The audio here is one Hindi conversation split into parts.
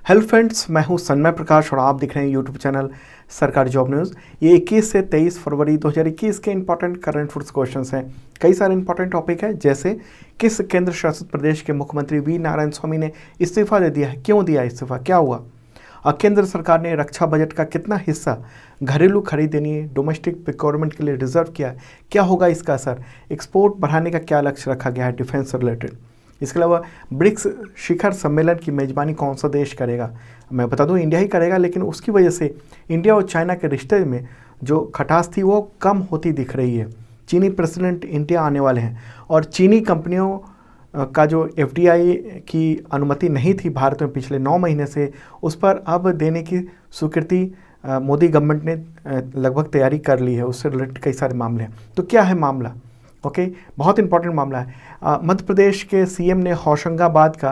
हेलो फ्रेंड्स, मैं हूं सन्मय प्रकाश और आप देख रहे हैं यूट्यूब चैनल सरकारी जॉब न्यूज़। ये 21 से 23 फरवरी 2021 के इंपॉर्टेंट करंट अफेयर्स क्वेश्चंस हैं। कई सारे इंपॉर्टेंट टॉपिक है, जैसे किस केंद्र शासित प्रदेश के मुख्यमंत्री वी नारायण स्वामी ने इस्तीफा दे दिया है, क्यों दिया इस्तीफा, क्या हुआ। केंद्र सरकार ने रक्षा बजट का कितना हिस्सा घरेलू खरीद यानी डोमेस्टिक प्रोक्योरमेंट के लिए रिजर्व किया है, क्या होगा इसका असर। एक्सपोर्ट बढ़ाने का क्या लक्ष्य रखा गया है डिफेंस से रिलेटेड। इसके अलावा ब्रिक्स शिखर सम्मेलन की मेज़बानी कौन सा देश करेगा। मैं बता दूं इंडिया ही करेगा, लेकिन उसकी वजह से इंडिया और चाइना के रिश्ते में जो खटास थी वो कम होती दिख रही है। चीनी प्रेसिडेंट इंडिया आने वाले हैं और चीनी कंपनियों का जो एफडीआई की अनुमति नहीं थी भारत में पिछले 9 महीने से, उस पर अब देने की स्वीकृति मोदी गवर्नमेंट ने लगभग तैयारी कर ली है। उससे रिलेटेड कई सारे मामले हैं। तो क्या है मामला, बहुत इंपॉर्टेंट मामला है। मध्य प्रदेश के सीएम ने होशंगाबाद का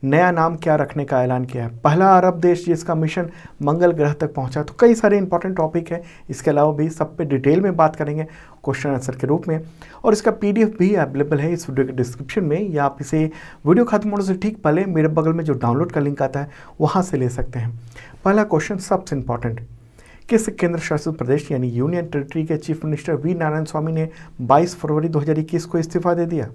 नया नाम क्या रखने का ऐलान किया है। पहला अरब देश जिसका मिशन मंगल ग्रह तक पहुंचा। तो कई सारे इंपॉर्टेंट टॉपिक है, इसके अलावा भी सब पे डिटेल में बात करेंगे क्वेश्चन आंसर के रूप में। और इसका पीडीएफ भी अवेलेबल है इस वीडियो के डिस्क्रिप्शन में, या आप इसे वीडियो खत्म होने से ठीक पहले मेरे बगल में जो डाउनलोड का लिंक आता है वहाँ से ले सकते हैं। पहला क्वेश्चन सबसे इंपॉर्टेंट, किस केंद्र शासित प्रदेश यानी यूनियन टेरिटरी के चीफ मिनिस्टर वी नारायण स्वामी ने 22 फरवरी 2021 को इस्तीफा दे दिया।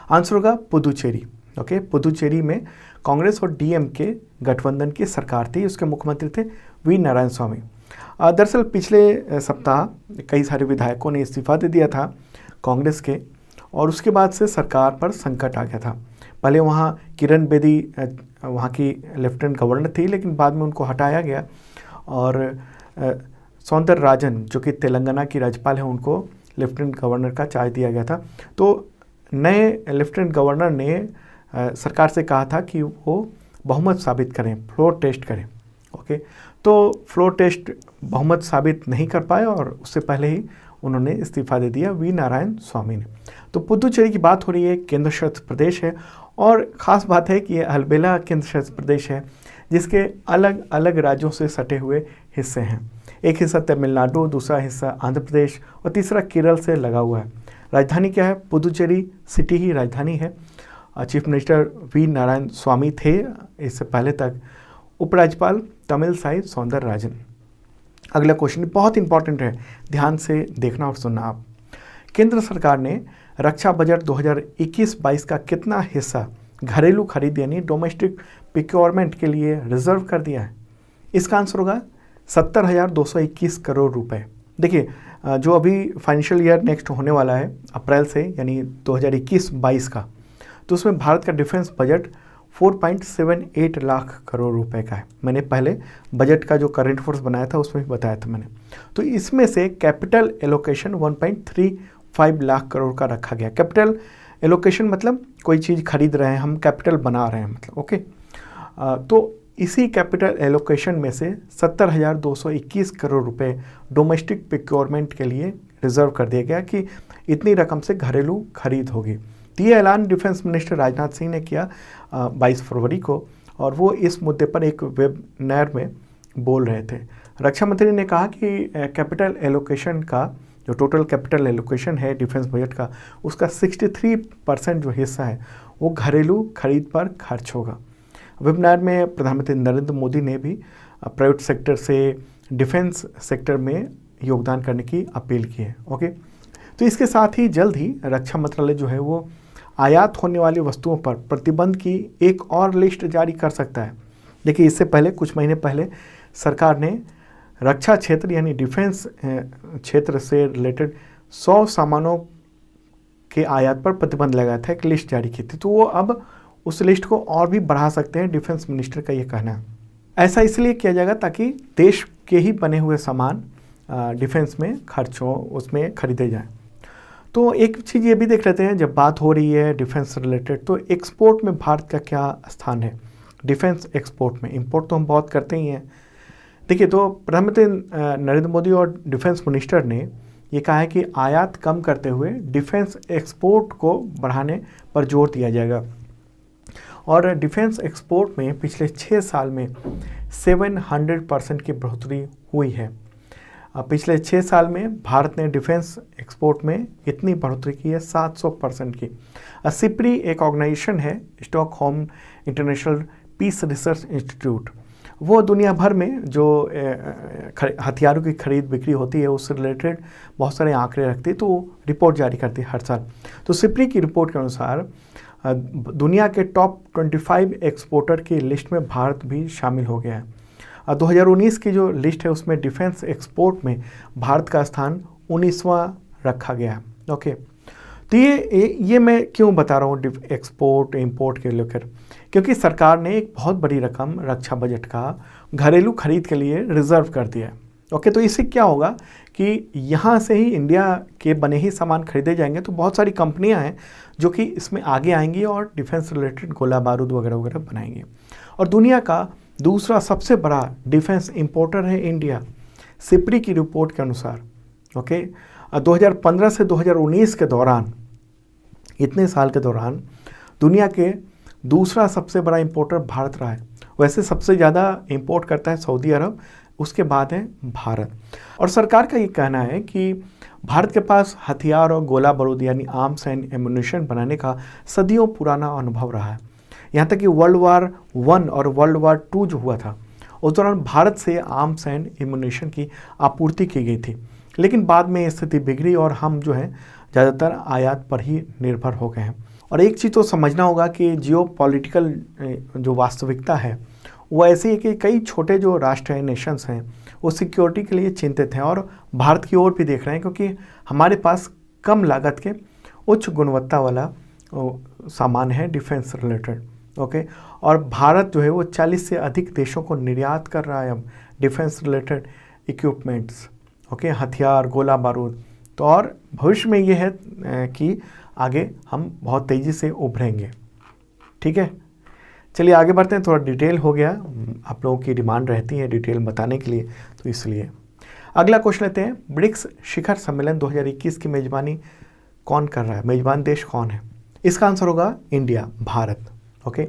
आंसर होगा पुदुचेरी। पुदुचेरी में कांग्रेस और डीएमके गठबंधन की सरकार थी, उसके मुख्यमंत्री थे वी नारायण स्वामी। दरअसल पिछले सप्ताह कई सारे विधायकों ने इस्तीफा दे दिया था कांग्रेस के, और उसके बाद से सरकार पर संकट आ गया था। पहले वहाँ किरण बेदी वहाँ की लेफ्टिनेंट गवर्नर थी, लेकिन बाद में उनको हटाया गया और सौंदरराजन जो कि तेलंगाना की राज्यपाल है, उनको लेफ्टिनेंट गवर्नर का चार्ज दिया गया था। तो नए लेफ्टिनेंट गवर्नर ने सरकार से कहा था कि वो बहुमत साबित करें, फ्लोर टेस्ट करें। तो फ्लोर टेस्ट बहुमत साबित नहीं कर पाए और उससे पहले ही उन्होंने इस्तीफा दे दिया वी नारायण स्वामी ने। तो पुदुचेरी की बात हो रही है, केंद्र शासित प्रदेश है, और ख़ास बात है कि ये अलबेला केंद्र शासित प्रदेश है जिसके अलग अलग राज्यों से सटे हुए हिस्से हैं। एक हिस्सा तमिलनाडु, दूसरा हिस्सा आंध्र प्रदेश और तीसरा केरल से लगा हुआ है। राजधानी क्या है, पुदुचेरी सिटी ही राजधानी है। चीफ मिनिस्टर वी नारायण स्वामी थे, इससे पहले तक उपराज्यपाल तमिलसाई सौंदरराजन। अगला क्वेश्चन बहुत इंपॉर्टेंट है, ध्यान से देखना और सुनना आप। केंद्र सरकार ने रक्षा बजट 2021-22 का कितना हिस्सा घरेलू खरीद यानी डोमेस्टिक प्रोक्योरमेंट के लिए रिजर्व कर दिया है। इसका आंसर होगा 70,221 करोड़ रुपए। देखिए, जो अभी फाइनेंशियल ईयर नेक्स्ट होने वाला है अप्रैल से, यानी 2021-22 का, तो उसमें भारत का डिफेंस बजट 4.78 लाख करोड़ रुपए का है। मैंने पहले बजट का जो करंट अफेयर्स बनाया था उसमें भी बताया था मैंने। तो इसमें से कैपिटल एलोकेशन 1.35 लाख करोड़ का रखा गया। कैपिटल एलोकेशन मतलब कोई चीज़ खरीद रहे हैं हम, कैपिटल बना रहे हैं मतलब। तो इसी कैपिटल एलोकेशन में से 70,221 करोड़ रुपए डोमेस्टिक प्रोक्योरमेंट के लिए रिजर्व कर दिया गया कि इतनी रकम से घरेलू खरीद होगी। तो ये ऐलान डिफेंस मिनिस्टर राजनाथ सिंह ने किया 22 फरवरी को, और वो इस मुद्दे पर एक वेबिनार में बोल रहे थे। रक्षा मंत्री ने कहा कि कैपिटल एलोकेशन का जो टोटल कैपिटल एलोकेशन है डिफेंस बजट का, उसका 63% जो हिस्सा है वो घरेलू खरीद पर खर्च होगा। वेबिनार में प्रधानमंत्री नरेंद्र मोदी ने भी प्राइवेट सेक्टर से डिफेंस सेक्टर में योगदान करने की अपील की है। तो इसके साथ ही जल्द ही रक्षा मंत्रालय जो है वो आयात होने वाली वस्तुओं पर प्रतिबंध की एक और लिस्ट जारी कर सकता है। देखिए, इससे पहले कुछ महीने पहले सरकार ने रक्षा क्षेत्र यानी डिफेंस क्षेत्र से रिलेटेड 100 सामानों के आयात पर प्रतिबंध लगाया था, एक लिस्ट जारी की थी। तो वो अब उस लिस्ट को और भी बढ़ा सकते हैं, डिफेंस मिनिस्टर का ये कहना है। ऐसा इसलिए किया जाएगा ताकि देश के ही बने हुए सामान डिफेंस में खर्च हो, उसमें खरीदे जाएं। तो एक चीज़ ये भी देख लेते हैं, जब बात हो रही है डिफेंस से रिलेटेड, तो एक्सपोर्ट में भारत का क्या स्थान है डिफेंस एक्सपोर्ट में। इंपोर्ट तो हम बहुत करते ही हैं। देखिए, तो प्रधानमंत्री नरेंद्र मोदी और डिफेंस मिनिस्टर ने ये कहा है कि आयात कम करते हुए डिफेंस एक्सपोर्ट को बढ़ाने पर जोर दिया जाएगा। और डिफेंस एक्सपोर्ट में पिछले 6 साल में 700% की बढ़ोतरी हुई है। पिछले 6 साल में भारत ने डिफेंस एक्सपोर्ट में इतनी बढ़ोतरी की है 700% की। सिप्री एक ऑर्गेनाइजेशन है, Stockholm International Peace Research Institute, वो दुनिया भर में जो हथियारों की खरीद बिक्री होती है उससे रिलेटेड बहुत सारे आंकड़े रखती है, तो रिपोर्ट जारी करती है हर साल। तो सिप्री की रिपोर्ट के अनुसार दुनिया के टॉप 25 एक्सपोर्टर की लिस्ट में भारत भी शामिल हो गया है। 2019 की जो लिस्ट है उसमें डिफेंस एक्सपोर्ट में भारत का स्थान 19वां रखा गया है। ओके, तो ये मैं क्यों बता रहा हूँ एक्सपोर्ट इंपोर्ट के लेकर, क्योंकि सरकार ने एक बहुत बड़ी रकम रक्षा बजट का घरेलू खरीद के लिए रिजर्व कर दिया है। ओके, तो इससे क्या होगा कि यहाँ से ही इंडिया के बने ही सामान खरीदे जाएंगे, तो बहुत सारी कंपनियाँ हैं जो कि इसमें आगे आएंगी और डिफेंस रिलेटेड गोला बारूद वगैरह वगैरह बनाएंगे। और दुनिया का दूसरा सबसे बड़ा डिफेंस इंपोर्टर है इंडिया, सिप्री की रिपोर्ट के अनुसार। ओके, 2015 से 2019 के दौरान, इतने साल के दौरान दुनिया के दूसरा सबसे बड़ा इंपोर्टर भारत रहा है। वैसे सबसे ज़्यादा इंपोर्ट करता है सऊदी अरब, उसके बाद है भारत। और सरकार का ये कहना है कि भारत के पास हथियार और गोला बारूद यानी आर्म्स एंड एम्यूनिशन बनाने का सदियों पुराना अनुभव रहा है। यहाँ तक कि वर्ल्ड वार 1 और वर्ल्ड वार 2 जो हुआ था उस दौरान भारत से आर्म्स एंड एम्यूनिशन की आपूर्ति की गई थी, लेकिन बाद में स्थिति बिगड़ी और हम जो है ज़्यादातर आयात पर ही निर्भर हो गए हैं। और एक चीज़ तो समझना होगा कि जियोपॉलिटिकल जो वास्तविकता है वो ऐसी है कि कई छोटे जो राष्ट्र हैं, नेशंस हैं, वो सिक्योरिटी के लिए चिंतित हैं और भारत की ओर भी देख रहे हैं, क्योंकि हमारे पास कम लागत के उच्च गुणवत्ता वाला सामान है डिफेंस रिलेटेड। ओके, और भारत जो है वो 40 से अधिक देशों को निर्यात कर रहा है अब डिफेंस रिलेटेड इक्विपमेंट्स, ओके, हथियार, गोला बारूद। तो और भविष्य में ये है कि आगे हम बहुत तेज़ी से उभरेंगे। ठीक है, चलिए आगे बढ़ते हैं। थोड़ा डिटेल हो गया, आप लोगों की डिमांड रहती है डिटेल बताने के लिए, तो इसलिए अगला क्वेश्चन लेते हैं। ब्रिक्स शिखर सम्मेलन 2021 की मेज़बानी कौन कर रहा है? मेज़बान देश कौन है? इसका आंसर होगा इंडिया, भारत। ओके,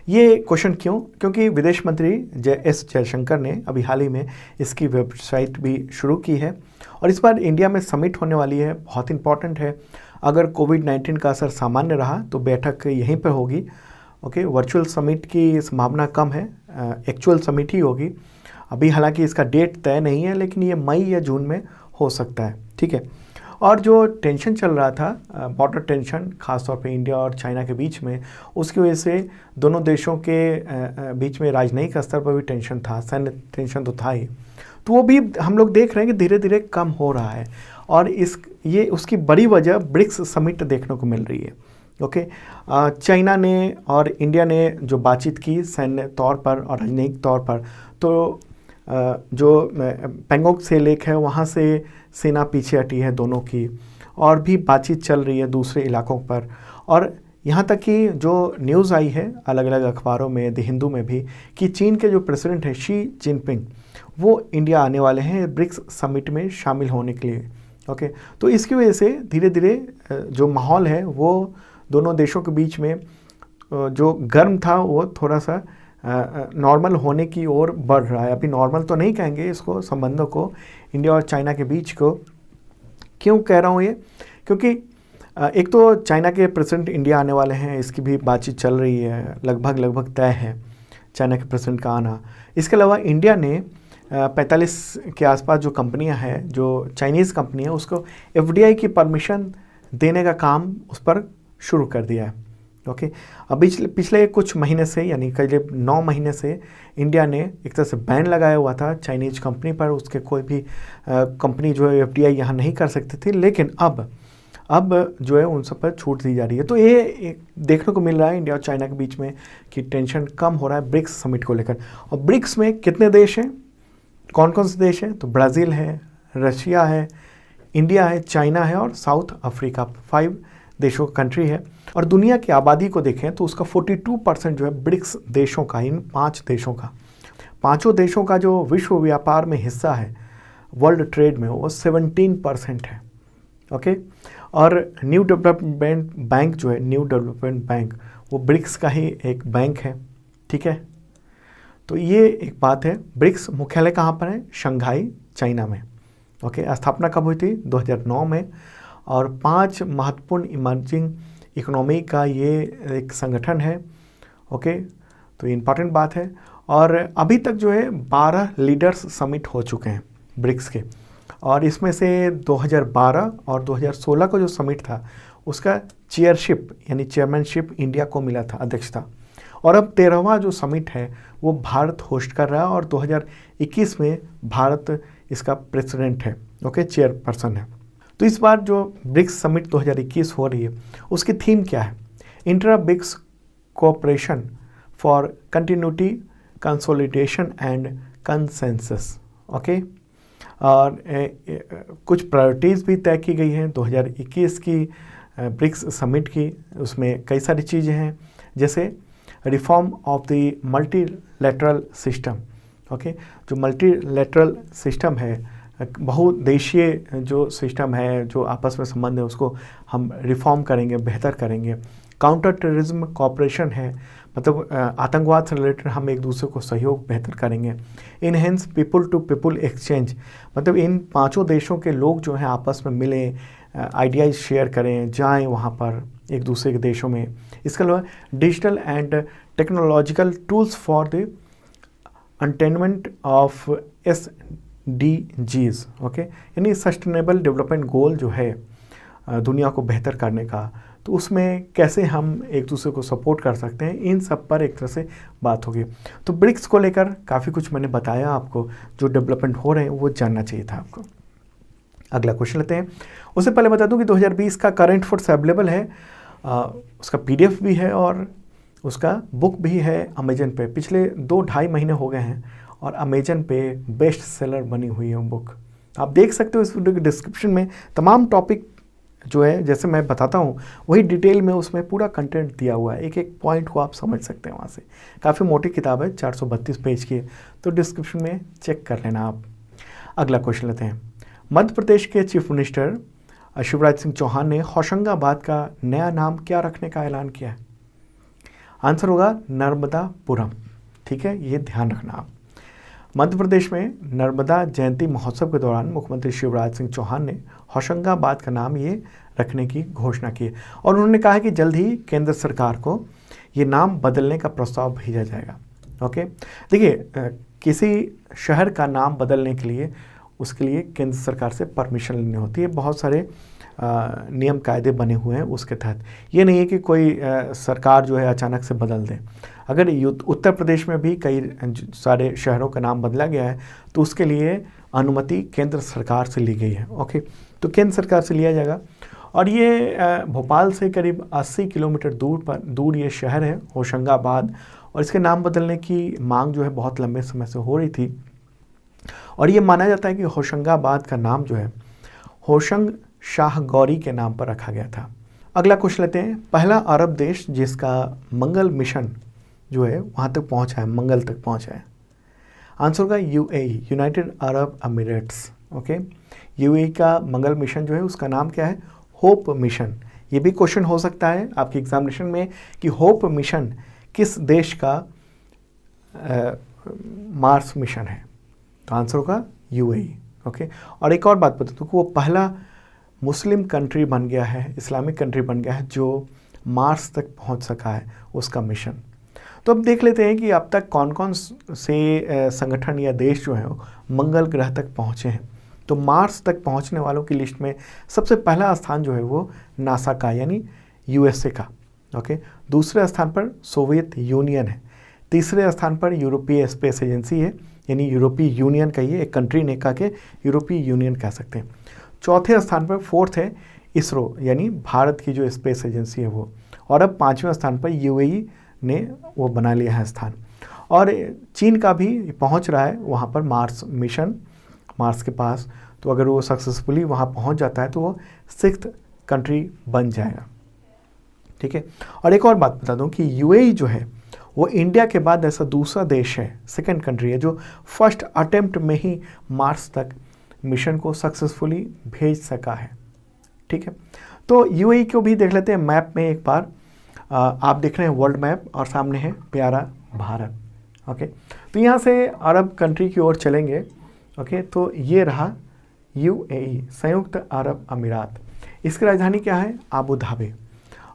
ये क्वेश्चन क्यों? क्योंकि विदेश मंत्री एस जयशंकर ने अभी हाल ही में इसकी वेबसाइट भी शुरू की है और इस बार इंडिया में समिट होने वाली है, बहुत इंपॉर्टेंट है। अगर कोविड-19 का असर सामान्य रहा तो बैठक यहीं पर होगी। ओके, वर्चुअल समिट की संभावना कम है, एक्चुअल समिट ही होगी। अभी हालांकि इसका डेट तय नहीं है, लेकिन ये मई या जून में हो सकता है। ठीक है, और जो टेंशन चल रहा था, बॉर्डर टेंशन खासतौर पे इंडिया और चाइना के बीच में, उसकी वजह से दोनों देशों के बीच में राजनयिक स्तर पर भी टेंशन था, सैन्य टेंशन तो था ही, तो वो भी हम लोग देख रहे हैं कि धीरे धीरे कम हो रहा है। और ये उसकी बड़ी वजह ब्रिक्स समिट देखने को मिल रही है। ओके, चाइना ने और इंडिया ने जो बातचीत की सैन्य तौर पर और राजनयिक तौर पर, तो जो पेंगोंग से लेक है वहाँ से सेना पीछे हटी है दोनों की, और भी बातचीत चल रही है दूसरे इलाकों पर। और यहाँ तक कि जो न्यूज़ आई है अलग अलग अखबारों में, द हिंदू में भी, कि चीन के जो प्रेसिडेंट हैं शी जिनपिंग, वो इंडिया आने वाले हैं ब्रिक्स समिट में शामिल होने के लिए। ओके, तो इसकी वजह से धीरे धीरे जो माहौल है वो दोनों देशों के बीच में जो गर्म था वो थोड़ा सा नॉर्मल होने की ओर बढ़ रहा है। अभी नॉर्मल तो नहीं कहेंगे इसको, संबंधों को, इंडिया और चाइना के बीच को। क्यों कह रहा हूँ ये? क्योंकि एक तो चाइना के प्रेसिडेंट इंडिया आने वाले हैं, इसकी भी बातचीत चल रही है, लगभग तय है चाइना के प्रेसिडेंट का आना। इसके अलावा इंडिया ने 45 के आसपास जो कंपनियां हैं, जो चाइनीज़ कंपनी है, उसको FDI की परमिशन देने का काम उस पर शुरू कर दिया है। ओके, अब पिछले कुछ महीने से, यानी करीब 9 महीने से इंडिया ने एक तरह से बैन लगाया हुआ था चाइनीज़ कंपनी पर, उसके कोई भी कंपनी जो है FDI यहाँ नहीं कर सकती थी, लेकिन अब जो है उन सब पर छूट दी जा रही है। तो ये देखने को मिल रहा है इंडिया और चाइना के बीच में कि टेंशन कम हो रहा है ब्रिक्स समिट को लेकर। और ब्रिक्स में कितने देश हैं, कौन कौन से देश हैं? तो ब्राज़ील है, रशिया है, इंडिया है, चाइना है और साउथ अफ्रीका, 5 देशों का कंट्री है। और दुनिया की आबादी को देखें तो उसका 42% जो है ब्रिक्स देशों का, इन 5 देशों का, 5 देशों का जो विश्व व्यापार में हिस्सा है वर्ल्ड ट्रेड में, वो 17% है। ओके, और न्यू डेवलपमेंट बैंक जो है, न्यू डेवलपमेंट बैंक, वो ब्रिक्स का ही एक बैंक है। ठीक है, तो ये एक बात है। ब्रिक्स मुख्यालय कहाँ पर है? शंघाई, चाइना में। ओके, स्थापना कब हुई थी? 2009 में। और 5 महत्वपूर्ण इमर्जिंग इकोनॉमी का ये एक संगठन है। ओके, तो इम्पॉर्टेंट बात है। और अभी तक जो है 12 लीडर्स समिट हो चुके हैं ब्रिक्स के, और इसमें से 2012 और 2016 का जो समिट था उसका चेयरशिप यानी चेयरमैनशिप इंडिया को मिला था, अध्यक्षता। और अब 13वां जो समिट है वो भारत होस्ट कर रहा है, और 2021 में भारत इसका प्रेसिडेंट है, ओके, चेयरपर्सन है। तो इस बार जो ब्रिक्स समिट 2021 हो रही है उसकी थीम क्या है? Intra BRICS cooperation for continuity, consolidation and consensus, okay. और कुछ प्रायोरिटीज़ भी तय की गई हैं 2021 की ब्रिक्स समिट की। उसमें कई सारी चीज़ें हैं, जैसे reform of the multilateral system, okay. जो मल्टीलैटरल सिस्टम है, बहुदेशीय जो सिस्टम है, जो आपस में संबंध है, उसको हम रिफॉर्म करेंगे, बेहतर करेंगे। काउंटर टेररिज्म कॉपरेशन है, मतलब आतंकवाद से रिलेटेड हम एक दूसरे को सहयोग बेहतर करेंगे। Enhance people to people exchange, मतलब इन 5 देशों के लोग जो हैं आपस में मिलें, आइडियाज़ शेयर करें, जाएं वहाँ पर एक दूसरे के देशों में। इसके अलावा digital and technological tools for the attainment of SDGs, okay, यानी सस्टेनेबल डेवलपमेंट गोल जो है दुनिया को बेहतर करने का, तो उसमें कैसे हम एक दूसरे को सपोर्ट कर सकते हैं, इन सब पर एक तरह से बात होगी। तो ब्रिक्स को लेकर काफ़ी कुछ मैंने बताया आपको, जो डेवलपमेंट हो रहे हैं वो जानना चाहिए था आपको। अगला क्वेश्चन लेते हैं। उससे पहले बता दूं कि 2020 का करंट फूड्स अवेलेबल है, उसका PDF भी है और उसका बुक भी है अमेजन पे। पिछले 2-2.5 महीने हो गए हैं और अमेजन पे बेस्ट सेलर बनी हुई है वो बुक। आप देख सकते हो इस वीडियो के डिस्क्रिप्शन में तमाम टॉपिक जो है, जैसे मैं बताता हूँ वही डिटेल में उसमें पूरा कंटेंट दिया हुआ है, एक एक पॉइंट को आप समझ सकते हैं वहाँ से। काफ़ी मोटी किताब है, 432 पेज की, तो डिस्क्रिप्शन में चेक कर लेना आप। अगला क्वेश्चन लेते हैं। मध्य प्रदेश के चीफ मिनिस्टर शिवराज सिंह चौहान ने होशंगाबाद का नया नाम क्या रखने का ऐलान किया है? आंसर होगा नर्मदापुरम, ठीक है, ये ध्यान रखना आप। मध्य प्रदेश में नर्मदा जयंती महोत्सव के दौरान मुख्यमंत्री शिवराज सिंह चौहान ने होशंगाबाद का नाम ये रखने की घोषणा की, और उन्होंने कहा है कि जल्द ही केंद्र सरकार को ये नाम बदलने का प्रस्ताव भेजा जाएगा, ओके। देखिए, किसी शहर का नाम बदलने के लिए उसके लिए केंद्र सरकार से परमिशन लेनी होती है, बहुत सारे नियम कायदे बने हुए हैं उसके तहत। ये नहीं है कि कोई सरकार जो है अचानक से बदल दे। अगर उत्तर प्रदेश में भी कई सारे शहरों का नाम बदला गया है तो उसके लिए अनुमति केंद्र सरकार से ली गई है, ओके। तो केंद्र सरकार से लिया जाएगा, और ये भोपाल से करीब 80 किलोमीटर दूर ये शहर है होशंगाबाद, और इसके नाम बदलने की मांग जो है बहुत लंबे समय से हो रही थी, और ये माना जाता है कि होशंगाबाद का नाम जो है होशंग शाह गौरी के नाम पर रखा गया था। अगला क्वेश्चन लेते हैं। पहला अरब देश जिसका मंगल मिशन जो है वहाँ तक पहुँचा है, मंगल तक पहुँचा है, आंसर होगा UAE, United Arab Emirates, okay. UAE का मंगल मिशन जो है उसका नाम क्या है? Hope mission. ये भी क्वेश्चन हो सकता है आपके एग्जामिनेशन में कि होप मिशन किस देश का मार्स मिशन है, तो आंसर होगा UAE, ओके। और एक और बात बता दूँ कि वो पहला मुस्लिम कंट्री बन गया है, इस्लामिक कंट्री बन गया है जो मार्स तक पहुंच सका है उसका मिशन। तो अब देख लेते हैं कि अब तक कौन कौन से संगठन या देश जो हैं मंगल ग्रह तक पहुंचे हैं। तो मार्स तक पहुंचने वालों की लिस्ट में सबसे पहला स्थान जो है वो नासा का यानी USA का, ओके। दूसरे स्थान पर सोवियत यूनियन है। तीसरे स्थान पर यूरोपीय स्पेस एजेंसी है, यानी यूरोपीय यूनियन कहिए, एक कंट्री ने कहा कि यूरोपीय यूनियन कह सकते हैं। चौथे स्थान पर फोर्थ है इसरो, यानी भारत की जो स्पेस एजेंसी है वो, और अब 5वें स्थान पर UAE ने वो बना लिया है स्थान। और चीन का भी पहुंच रहा है वहाँ पर मार्स मिशन, मार्स के पास। तो अगर वो सक्सेसफुली वहाँ पहुँच जाता है तो वो 6th कंट्री बन जाएगा, ठीक है। और एक और बात बता दूँ कि UAE जो है वो इंडिया के बाद ऐसा दूसरा देश है, 2nd कंट्री है, जो फर्स्ट अटेम्प्ट में ही मार्स तक मिशन को सक्सेसफुली भेज सका है, ठीक है। तो UAE को भी देख लेते हैं मैप में एक बार। आप देख रहे हैं वर्ल्ड मैप और सामने है प्यारा भारत, ओके। तो यहाँ से अरब कंट्री की ओर चलेंगे, ओके। तो ये रहा UAE, संयुक्त अरब अमीरात। इसकी राजधानी क्या है? Abu Dhabi.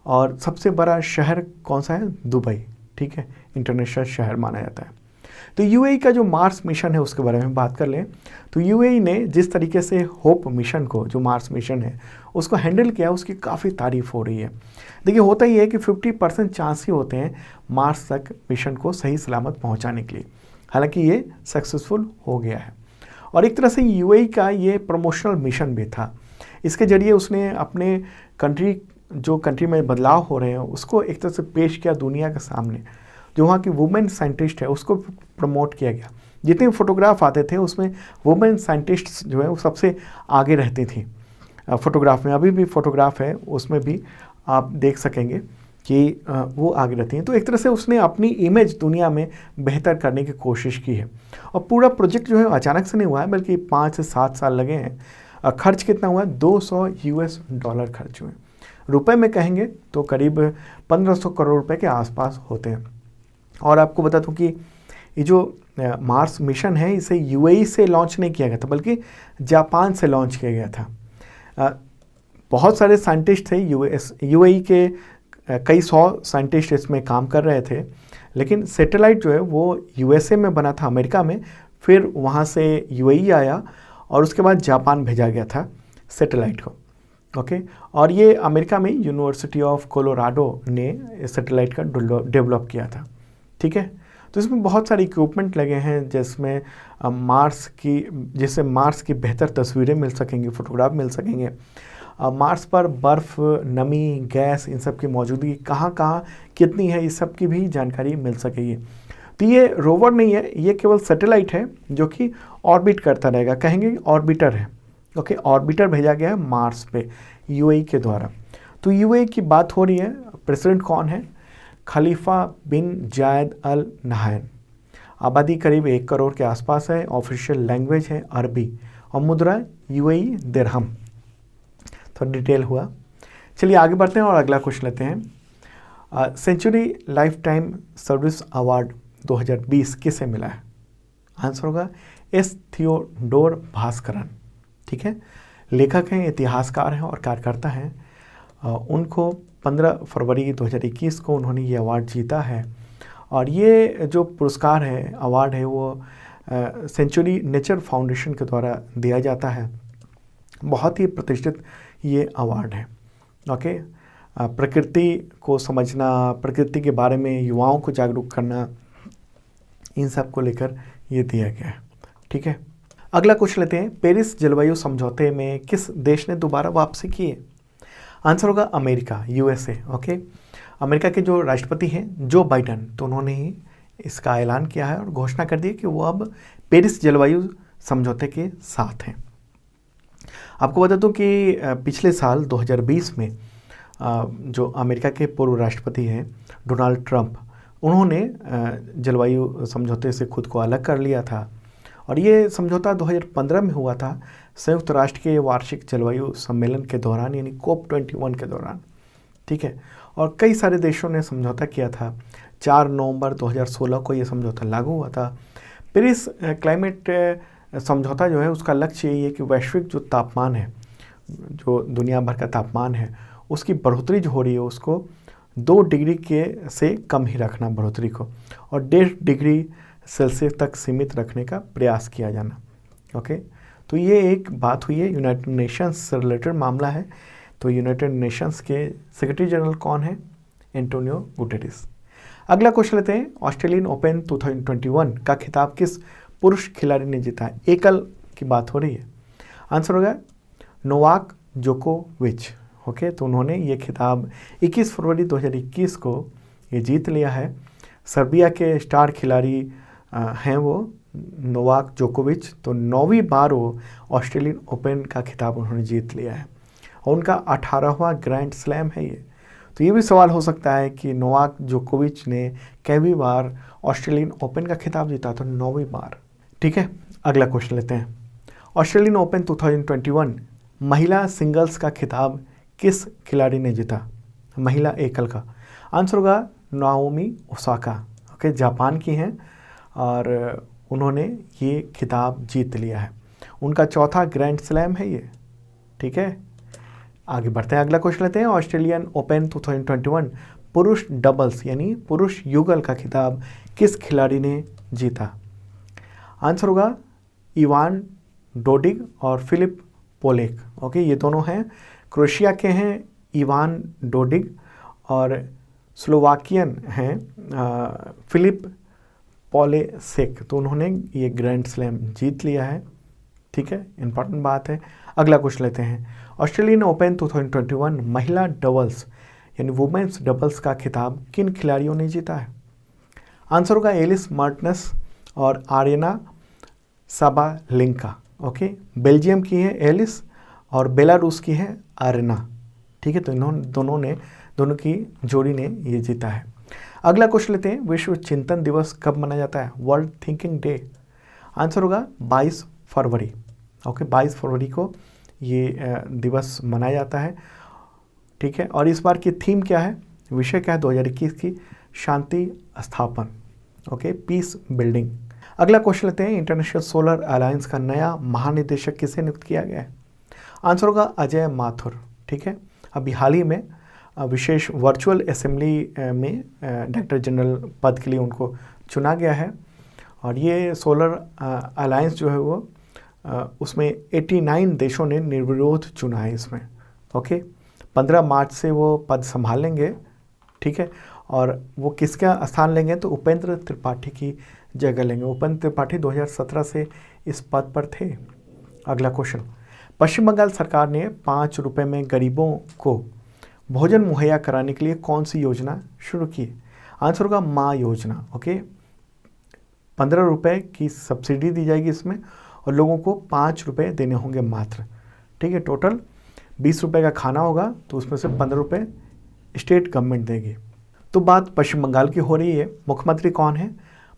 और सबसे बड़ा शहर कौन सा है? दुबई, ठीक है, इंटरनेशनल शहर माना जाता है। तो यूएई का जो मार्स मिशन है उसके बारे में बात कर लें तो यूएई ने जिस तरीके से होप मिशन को, जो मार्स मिशन है उसको हैंडल किया, उसकी काफ़ी तारीफ हो रही है। देखिए होता ही है कि 50% चांस ही होते हैं मार्स तक मिशन को सही सलामत पहुंचाने के लिए, हालांकि ये सक्सेसफुल हो गया है। और एक तरह से यूएई का ये प्रमोशनल मिशन भी था। इसके जरिए उसने अपने कंट्री में बदलाव हो रहे हैं उसको एक तरह से पेश किया दुनिया के सामने। जो वहाँ की वुमेन साइंटिस्ट है उसको प्रमोट किया गया। जितने फोटोग्राफ आते थे उसमें वुमेन साइंटिस्ट जो है वो सबसे आगे रहती थी फोटोग्राफ में। अभी भी फोटोग्राफ है उसमें भी आप देख सकेंगे कि वो आगे रहती हैं। तो एक तरह से उसने अपनी इमेज दुनिया में बेहतर करने की कोशिश की है। और पूरा प्रोजेक्ट जो है अचानक से नहीं हुआ है, बल्कि 5 से 7 साल लगे हैं। खर्च कितना हुआ है? $200 खर्च हुए। रुपए में कहेंगे तो करीब 1500 करोड़ रुपए के आसपास होते हैं। और आपको बता दूं कि ये जो मार्स मिशन है इसे यूएई से लॉन्च नहीं किया गया था, बल्कि जापान से लॉन्च किया गया था। बहुत सारे साइंटिस्ट थे यूएई के, कई 100 साइंटिस्ट इसमें काम कर रहे थे। लेकिन सैटेलाइट जो है वो यूएसए में बना था, अमेरिका में, फिर वहाँ से यूएई आया और उसके बाद जापान भेजा गया था सैटेलाइट को। ओके, और ये अमेरिका में यूनिवर्सिटी ऑफ कोलोराडो ने सैटेलाइट का डेवलप किया था। ठीक है, तो इसमें बहुत सारे इक्विपमेंट लगे हैं जिससे मार्स की बेहतर तस्वीरें मिल सकेंगी, फोटोग्राफ मिल सकेंगे। मार्स पर बर्फ़, नमी, गैस, इन सब की मौजूदगी कहाँ कहाँ कितनी है, इस सब की भी जानकारी मिल सकेगी। तो ये रोवर नहीं है, ये केवल सैटेलाइट है जो कि ऑर्बिट करता रहेगा, कहेंगे ऑर्बिटर है। ओके, ऑर्बिटर भेजा गया है मार्स पे यूएई के द्वारा। तो यूएई की बात हो रही है। प्रेसिडेंट कौन है? खलीफा बिन जायद अल नहायन। आबादी करीब 1 करोड़ के आसपास है। ऑफिशियल लैंग्वेज है अरबी और मुद्रा यूएई दिरहम। थोड़ा डिटेल हुआ। चलिए आगे बढ़ते हैं और अगला क्वेश्चन लेते हैं। Century lifetime service award 2020 किसे मिला है? आंसर होगा एस थियोडोर भास्करन। ठीक है, लेखक हैं, इतिहासकार हैं और कार्यकर्ता हैं। उनको 15 फरवरी 2021 को उन्होंने ये अवार्ड जीता है। और ये जो पुरस्कार है, अवार्ड है, वो सेंचुरी नेचर फाउंडेशन के द्वारा दिया जाता है। बहुत ही प्रतिष्ठित ये अवार्ड है। ओके, प्रकृति को समझना, प्रकृति के बारे में युवाओं को जागरूक करना, इन सब को लेकर ये दिया गया है। ठीक है, अगला क्वेश्चन लेते हैं। पेरिस जलवायु समझौते में किस देश ने दोबारा वापसी की है? आंसर होगा अमेरिका, यूएसए। ओके, अमेरिका के जो राष्ट्रपति हैं जो बाइडन, तो उन्होंने ही इसका ऐलान किया है और घोषणा कर दी कि वो अब पेरिस जलवायु समझौते के साथ हैं। आपको बता दूं कि पिछले साल 2020 में जो अमेरिका के पूर्व राष्ट्रपति हैं डोनाल्ड ट्रंप, उन्होंने जलवायु समझौते से खुद को अलग कर लिया था। और ये समझौता 2015 में हुआ था संयुक्त राष्ट्र के वार्षिक जलवायु सम्मेलन के दौरान, यानी COP21 के दौरान। ठीक है, और कई सारे देशों ने समझौता किया था। 4 नवंबर 2016 को ये समझौता लागू हुआ था। पेरिस क्लाइमेट समझौता जो है उसका लक्ष्य यही है कि वैश्विक जो तापमान है, जो दुनिया भर का तापमान है, उसकी बढ़ोतरी जो हो रही है उसको 2 डिग्री के से कम ही रखना बढ़ोतरी को, और 1.5 डिग्री सेल्सियस तक सीमित रखने का प्रयास किया जाना। ओके, तो ये एक बात हुई है, यूनाइटेड नेशंस से रिलेटेड मामला है। तो यूनाइटेड नेशंस के सेक्रेटरी जनरल कौन है? Antonio Guterres. अगला क्वेश्चन लेते हैं। ऑस्ट्रेलियन ओपन 2021 का खिताब किस पुरुष खिलाड़ी ने जीता है? एकल की बात हो रही है। आंसर होगा नोवाक जोकोविच। ओके, तो उन्होंने ये खिताब 21 फरवरी 2021 को ये जीत लिया है। सर्बिया के स्टार खिलाड़ी हैं वो नोवाक जोकोविच। तो 9वीं बार वो ऑस्ट्रेलियन ओपन का खिताब उन्होंने जीत लिया है और उनका 18वां ग्रैंड स्लैम है ये। तो ये भी सवाल हो सकता है कि नोवाक जोकोविच ने कैवी बार ऑस्ट्रेलियन ओपन का खिताब जीता? तो 9वीं बार। ठीक है, अगला क्वेश्चन लेते हैं। ऑस्ट्रेलियन ओपन 2021 महिला सिंगल्स का खिताब किस खिलाड़ी ने जीता? महिला एकल का। आंसर होगा नाओमी ओसाका। ओके, जापान की हैं और उन्होंने ये खिताब जीत लिया है। उनका 4था ग्रैंड स्लैम है ये। ठीक है, आगे बढ़ते हैं। अगला क्वेश्चन लेते हैं। ऑस्ट्रेलियन ओपन 2021 पुरुष डबल्स यानी पुरुष युगल का खिताब किस खिलाड़ी ने जीता? आंसर होगा इवान डोडिग और फिलिप पोलेक। ओके, ये दोनों हैं, क्रोएशिया के हैं इवान डोडिग और स्लोवाकियन हैं फिलिप पोलेसेक। तो उन्होंने ये ग्रैंड स्लैम जीत लिया है। ठीक है, इंपॉर्टेंट बात है। अगला क्वेश्चन लेते हैं। ऑस्ट्रेलियन ओपन 2021 महिला डबल्स यानी वुमेन्स डबल्स का खिताब किन खिलाड़ियों ने जीता है? आंसर होगा एलिस मर्टेंस और आर्यना साबालेंका। ओके, बेल्जियम की है एलिस और बेलारूस की है आर्यना। ठीक है, तो दोनों की जोड़ी ने ये जीता है। अगला क्वेश्चन लेते हैं। विश्व चिंतन दिवस कब मनाया जाता है? World thinking day. आंसर होगा 22 फरवरी। ओके, 22 फरवरी को ये दिवस मनाया जाता है। ठीक है, और इस बार की थीम क्या है, विषय क्या है 2021 की? शांति स्थापन। Okay, peace building. अगला क्वेश्चन लेते हैं। इंटरनेशनल सोलर अलायंस का नया महानिदेशक किसे नियुक्त किया गया है? आंसर होगा अजय माथुर। ठीक है, अभी हाल ही में विशेष वर्चुअल असेंबली में डायरेक्टर जनरल पद के लिए उनको चुना गया है। और ये सोलर अलायंस जो है वो उसमें 89 देशों ने निर्विरोध चुना है इसमें। ओके, 15 मार्च से वो पद संभालेंगे। ठीक है, और वो किसका स्थान लेंगे? तो उपेंद्र त्रिपाठी की जगह लेंगे। उपेंद्र त्रिपाठी 2017 से इस पद पर थे। अगला क्वेश्चन। पश्चिम बंगाल सरकार ने 5 रुपये में गरीबों को भोजन मुहैया कराने के लिए कौन सी योजना शुरू की? आंसर होगा माँ योजना। ओके, 15 रुपये की सब्सिडी दी जाएगी इसमें और लोगों को 5 रुपये देने होंगे मात्र। ठीक है, टोटल 20 रुपये का खाना होगा तो उसमें से 15 रुपये स्टेट गवर्नमेंट देगी। तो बात पश्चिम बंगाल की हो रही है। मुख्यमंत्री कौन है?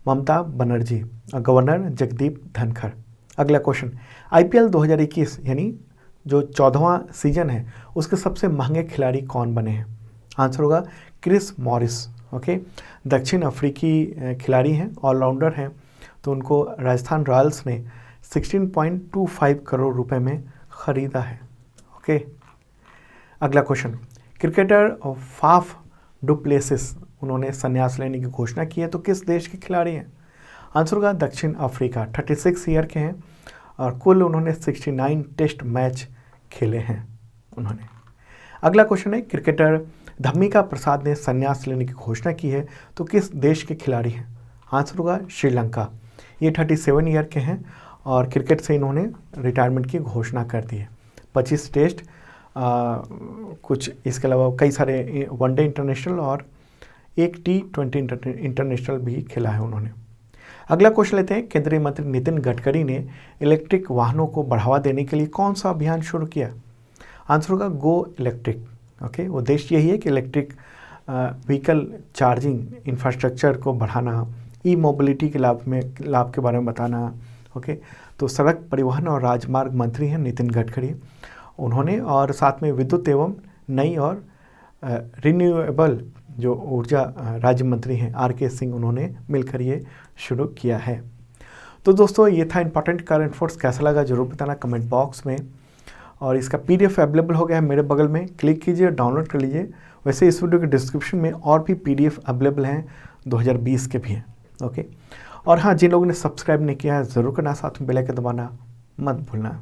ममता बनर्जी और गवर्नर जगदीप धनखड़। अगला क्वेश्चन। IPL 2021 यानी जो 14वां सीजन है उसके सबसे महंगे खिलाड़ी कौन बने हैं? आंसर होगा क्रिस मॉरिस। ओके, दक्षिण अफ्रीकी खिलाड़ी हैं, ऑलराउंडर हैं, तो उनको राजस्थान रॉयल्स ने 16.25 करोड़ रुपए में ख़रीदा है। ओके, अगला क्वेश्चन। क्रिकेटर फाफ डुप्लेसिस उन्होंने संन्यास लेने की घोषणा की है, तो किस देश के खिलाड़ी हैं? आंसर होगा दक्षिण अफ्रीका। 36 ईयर के हैं और कुल उन्होंने 69 टेस्ट मैच खेले हैं उन्होंने। अगला क्वेश्चन है। क्रिकेटर धम्मिका प्रसाद ने संन्यास लेने की घोषणा की है, तो किस देश के खिलाड़ी हैं? आंसर होगा श्रीलंका। ये 37 ईयर के हैं और क्रिकेट से इन्होंने रिटायरमेंट की घोषणा कर दी है। 25 टेस्ट कुछ इसके अलावा कई सारे वनडे इंटरनेशनल और एक T20 इंटरनेशनल भी खेला है उन्होंने। अगला क्वेश्चन लेते हैं। केंद्रीय मंत्री नितिन गडकरी ने इलेक्ट्रिक वाहनों को बढ़ावा देने के लिए कौन सा अभियान शुरू किया? आंसर होगा गो इलेक्ट्रिक। ओके, उद्देश्य यही है कि इलेक्ट्रिक व्हीकल चार्जिंग इंफ्रास्ट्रक्चर को बढ़ाना, ई मोबिलिटी के लाभ के बारे में बताना। ओके, तो सड़क परिवहन और राजमार्ग मंत्री हैं नितिन गडकरी उन्होंने, और साथ में विद्युत एवं नई और रिन्यूएबल जो ऊर्जा राज्य मंत्री हैं RK सिंह, उन्होंने मिलकर ये शुरू किया है। तो दोस्तों ये था इंपॉर्टेंट करंट अफेयर्स। कैसा लगा जरूर बताना कमेंट बॉक्स में। और इसका PDF अवेलेबल हो गया है मेरे बगल में, क्लिक कीजिए, डाउनलोड कर लीजिए। वैसे इस वीडियो के डिस्क्रिप्शन में और भी PDF अवेलेबल हैं, 2020 के भी हैं। ओके, और हाँ, जिन लोगों ने सब्सक्राइब नहीं किया है ज़रूर करना, साथ में बेल आइकन दबाना मत भूलना।